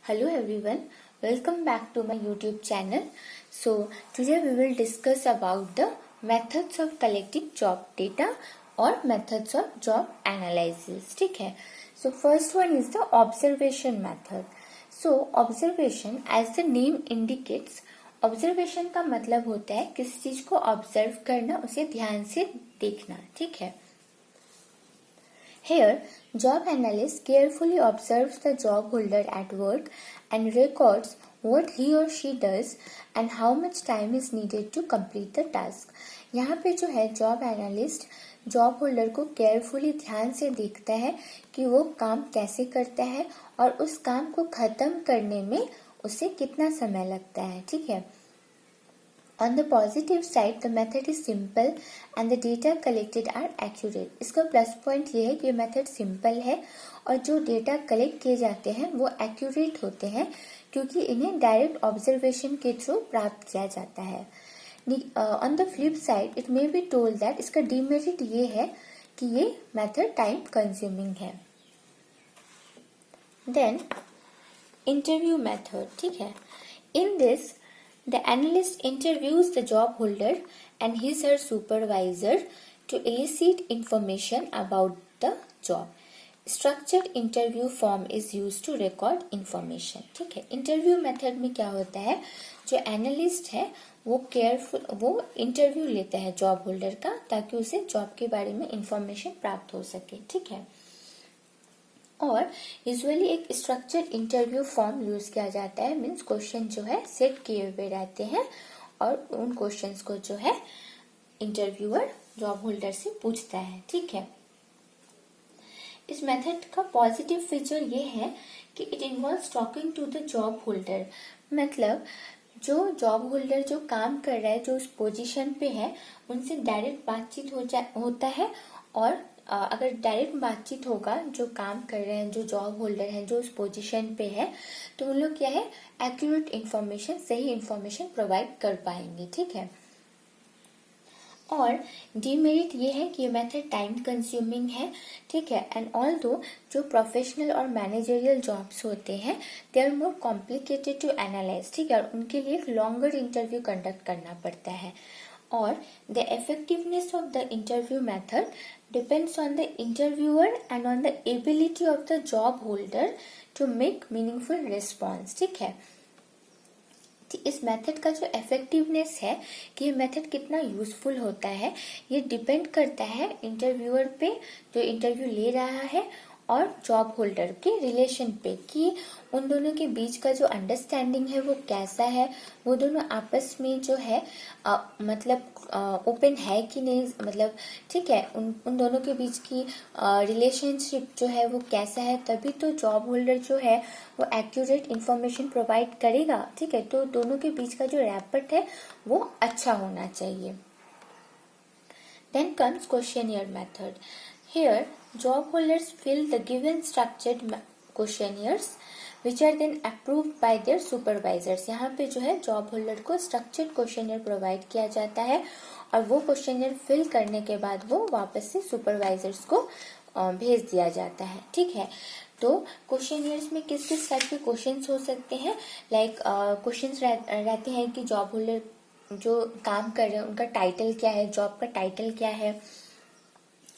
Hello everyone, welcome back to my YouTube channel. So today we will discuss about the methods of collecting job data or methods of job analysis. ठीक है. So first one is the observation method. So observation, as the name indicates, observation का मतलब होता है किसी चीज को observe करना, उसे ध्यान से देखना. ठीक है. Here, job analyst carefully observes the job holder at work and records what he or she does and how much time is needed to complete the task. यहाँ पे जो है जॉब एनालिस्ट जॉब होल्डर को carefully ध्यान से देखता है कि वो काम कैसे करता है और उस काम को खत्म करने में उसे कितना समय लगता है. ठीक है. On the positive side, the method is simple and the data collected are accurate. इसका प्लस पॉइंट ये है कि मेथड सिंपल है और जो डेटा कलेक्ट किए जाते हैं वो एक्यूरेट होते हैं क्योंकि इन्हें डायरेक्ट ऑब्जर्वेशन के थ्रू प्राप्त किया जाता है. On the flip side it may be told that इसका डिमेरिट ये है कि ये मेथड टाइम कंज्यूमिंग है. Then interview method. ठीक है. In this the analyst interviews the job holder and his or her supervisor to elicit information about the job. Structured interview form is used to record information. ठीक है. Interview method में क्या होता है, जो analyst है वो इंटरव्यू लेता है जॉब होल्डर का ताकि उसे जॉब के बारे में इंफॉर्मेशन प्राप्त हो सके. ठीक है. और यूजुअली एक स्ट्रक्चर्ड इंटरव्यू फॉर्म यूज किया जाता है. मीन्स क्वेश्चन जो है सेट किए हुए रहते हैं और उन क्वेश्चंस को जो है इंटरव्यूअर जॉब होल्डर से पूछता है. ठीक है. इस मेथड का पॉजिटिव फीचर ये है कि it involves talking to the job holder. मतलब जो जॉब होल्डर जो काम कर रहा है, जो उस पोजीशन पे है, उनसे डायरेक्ट बातचीत होता है. और अगर डायरेक्ट बातचीत होगा, जो काम कर रहे हैं, जो जॉब होल्डर हैं, जो उस पोजीशन पे है, तो उन लोग क्या है एक्यूरेट इंफॉर्मेशन, सही इंफॉर्मेशन प्रोवाइड कर पाएंगे. ठीक है. और डीमेरिट ये है कि ये मेथड टाइम कंज्यूमिंग है. ठीक है. एंड ऑल्दो जो प्रोफेशनल और मैनेजरियल जॉब्स होते हैं they are more complicated to analyse. ठीक है. और उनके लिए एक लॉन्गर इंटरव्यू कंडक्ट करना पड़ता है. और the effectiveness of the interview method depends on the interviewer and on the ability of the job holder to make meaningful response. ठीक है. इस मेथड का जो इफेक्टिवनेस है कि ये मेथड कितना यूजफुल होता है, ये डिपेंड करता है इंटरव्यूअर पे, जो इंटरव्यू ले रहा है, और जॉब होल्डर के रिलेशन पे कि उन दोनों के बीच का जो अंडरस्टैंडिंग है वो कैसा है, वो दोनों आपस में जो है मतलब ओपन है कि नहीं, मतलब ठीक है, उन दोनों के बीच की रिलेशनशिप जो है वो कैसा है. तभी तो जॉब होल्डर जो है वो एक्यूरेट इंफॉर्मेशन प्रोवाइड करेगा. ठीक है. तो दोनों के बीच का जो रैपट है वो अच्छा होना चाहिए. Then comes questionnaire method. Here, job holders fill the given structured questionnaires which are then approved by their supervisors. यहाँ पे जो है जॉब होल्डर को स्ट्रक्चर्ड क्वेश्चनियर प्रोवाइड किया जाता है और वो क्वेश्चनियर फिल करने के बाद वो वापस से सुपरवाइजर्स को भेज दिया जाता है. ठीक है. तो क्वेश्चनियर्स में किस किस टाइप के क्वेश्चंस हो सकते हैं, लाइक क्वेश्चंस रहते हैं कि जॉब होल्डर जो काम कर रहे हैं उनका टाइटल क्या है, जॉब का टाइटल क्या है.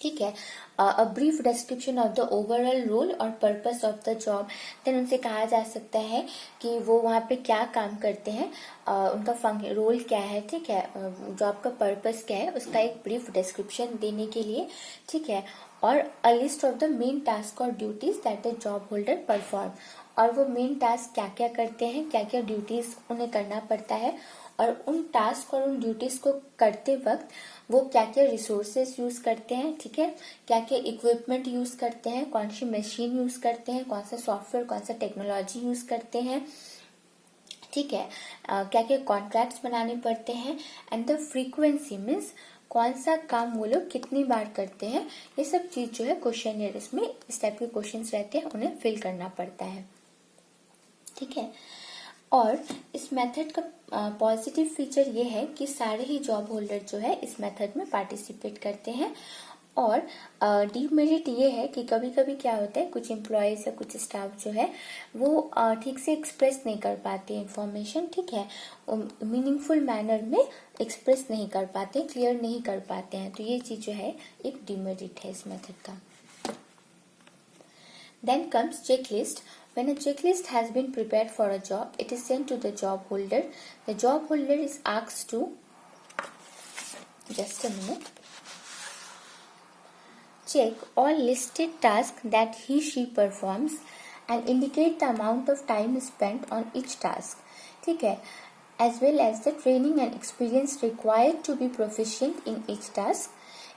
ठीक है. A brief description of the overall role और purpose of the job. Then उनसे कहा जा सकता है कि वो वहाँ पे क्या काम करते हैं, उनका रोल क्या है. ठीक है. जॉब का पर्पस क्या है, उसका एक ब्रीफ डिस्क्रिप्शन देने के लिए. ठीक है. और a list of the main task और duties that the job holder perform. और वो मेन टास्क क्या क्या करते हैं, क्या क्या ड्यूटीज उन्हें करना पड़ता है, और उन टास्क और उन ड्यूटीज को करते वक्त वो क्या क्या रिसोर्सेज यूज करते हैं. ठीक है. क्या क्या इक्विपमेंट यूज करते हैं, कौन सी मशीन यूज करते हैं, कौन सा सॉफ्टवेयर, कौन सा टेक्नोलॉजी यूज करते हैं. ठीक है. क्या क्या कॉन्ट्रैक्ट्स बनाने पड़ते हैं. एंड द फ्रीक्वेंसी मीन्स कौन सा काम वो लोग कितनी बार करते हैं. ये सब चीज जो है क्वेश्चनियर में इस टाइप के क्वेश्चंस रहते हैं, उन्हें फिल करना पड़ता है. ठीक है. और इस मेथड का पॉजिटिव फीचर ये है कि सारे ही जॉब होल्डर जो है इस मेथड में पार्टिसिपेट करते हैं और डीमेरिट ये है कि कभी कभी क्या होता है, कुछ एम्प्लॉयज या कुछ स्टाफ जो है वो ठीक से एक्सप्रेस नहीं कर पाते इंफॉर्मेशन, ठीक है, मीनिंगफुल मैनर में एक्सप्रेस नहीं कर पाते, क्लियर नहीं कर पाते हैं, तो ये चीज जो है एक डीमेरिट है इस मेथड का। Then comes checklist. When a checklist has been prepared for a job, it is sent to the job holder. The job holder is asked to, just a minute, check all listed tasks that he/she performs and indicate the amount of time spent on each task. ठीक है, as well as the training and experience required to be proficient in each task.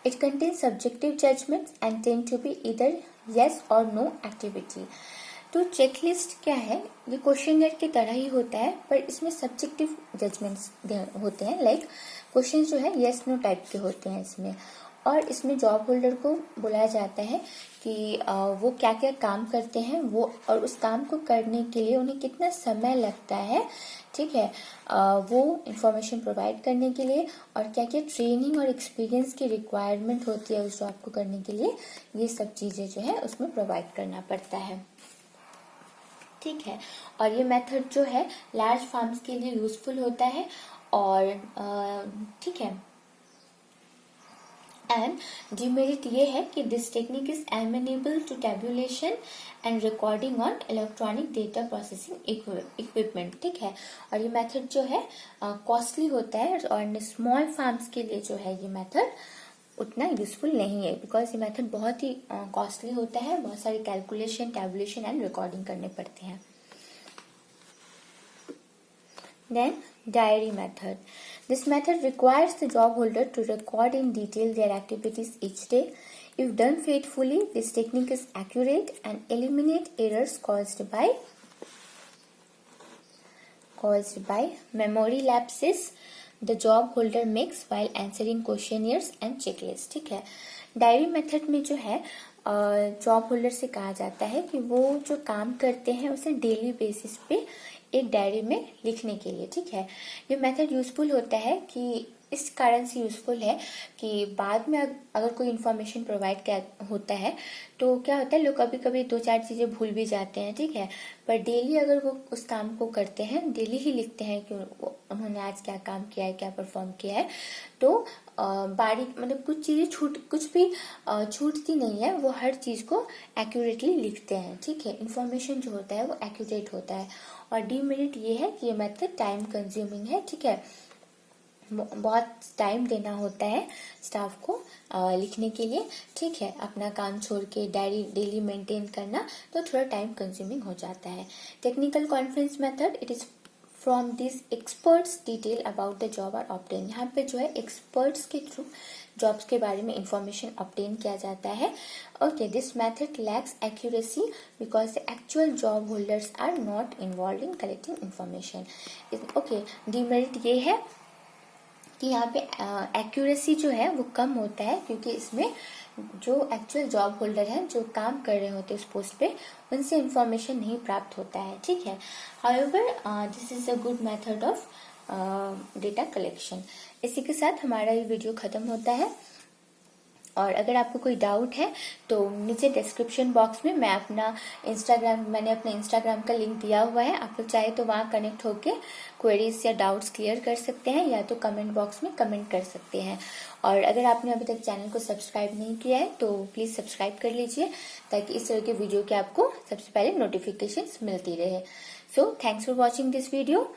It contains subjective judgments and tend to be either yes or no activity. तो checklist क्या है, ये questionnaire की तरह ही होता है पर इसमें सब्जेक्टिव जजमेंट्स होते हैं, लाइक क्वेश्चन जो है यस नो टाइप के होते हैं इसमें, और इसमें जॉब होल्डर को बुलाया जाता है कि वो क्या क्या काम करते हैं वो, और उस काम को करने के लिए उन्हें कितना समय लगता है, ठीक है, वो इंफॉर्मेशन प्रोवाइड करने के लिए, और क्या क्या ट्रेनिंग और एक्सपीरियंस की रिक्वायरमेंट होती है उस जॉब को करने के लिए, ये सब चीजें जो है उसमें प्रोवाइड करना पड़ता है, ठीक है। और ये मेथड जो है लार्ज फार्म्स के लिए यूजफुल होता है, और ठीक है, एंड डिमेरिट ये है कि this technique is amenable to tabulation and recording on electronic data processing equipment, ठीक है। और ये मेथड जो है कॉस्टली होता है, और स्मॉल फार्म्स के लिए जो है ये मेथड उतना यूजफुल नहीं है, बिकॉज ये मेथड बहुत ही कॉस्टली होता है, बहुत सारी कैलकुलेशन, टेबुलेशन एंड रिकॉर्डिंग करने पड़ते हैं। Then diary method. This method requires the job holder to record in detail their activities each day. If done faithfully, this technique is accurate and eliminate errors caused by memory lapses the job holder makes while answering questionnaires and checklists, ठीक है। Diary method में जो है job holder से कहा जाता है कि वो जो काम करते हैं उसे डेली बेसिस पे एक डायरी में लिखने के लिए, ठीक है। ये मेथड यूजफुल होता है कि इस कारण से यूजफुल है कि बाद में अगर कोई इन्फॉर्मेशन प्रोवाइड होता है तो क्या होता है, लोग कभी कभी दो चार चीजें भूल भी जाते हैं, ठीक है, पर डेली अगर वो उस काम को करते हैं, डेली ही लिखते हैं कि उन्होंने आज क्या काम किया है, क्या परफॉर्म किया है, तो बारीक मतलब कुछ चीजें कुछ भी छूटती नहीं है, वो हर चीज को एक्यूरेटली लिखते हैं, ठीक है। इन्फॉर्मेशन जो होता है वो एक्यूरेट होता है। और डीमेरिट ये है कि ये मेथड टाइम कंज्यूमिंग है, ठीक है, बहुत टाइम देना होता है स्टाफ को लिखने के लिए, ठीक है, अपना काम छोड़ के डायरी डेली मेंटेन करना तो थोड़ा टाइम कंज्यूमिंग हो जाता है। Technical conference method, it is from this experts detail about the job are obtain. यहाँ पे जो है एक्सपर्ट्स के थ्रू जॉब्स के बारे में इंफॉर्मेशन ऑब्टेन किया जाता है। Okay, this method lacks accuracy because the actual job holders are not involve in collecting information. Okay, demerit ये है कि यहाँ पे एक्यूरेसी जो है वो कम होता है, क्योंकि इसमें जो एक्चुअल जॉब होल्डर है, जो काम कर रहे होते हैं उस पोस्ट पे, उनसे इंफॉर्मेशन नहीं प्राप्त होता है, ठीक है। However this is a good method of data collection. इसी के साथ हमारा ये वीडियो खत्म होता है, और अगर आपको कोई डाउट है तो नीचे डिस्क्रिप्शन बॉक्स में मैंने अपना इंस्टाग्राम का लिंक दिया हुआ है, आप लोग चाहे तो वहाँ कनेक्ट होके क्वेरीज या डाउट्स क्लियर कर सकते हैं, या तो कमेंट बॉक्स में कमेंट कर सकते हैं। और अगर आपने अभी तक चैनल को सब्सक्राइब नहीं किया है तो प्लीज सब्सक्राइब कर लीजिए, ताकि इस तरह के वीडियो के आपको सबसे पहले नोटिफिकेशन मिलती रहे। So thanks for watching this video.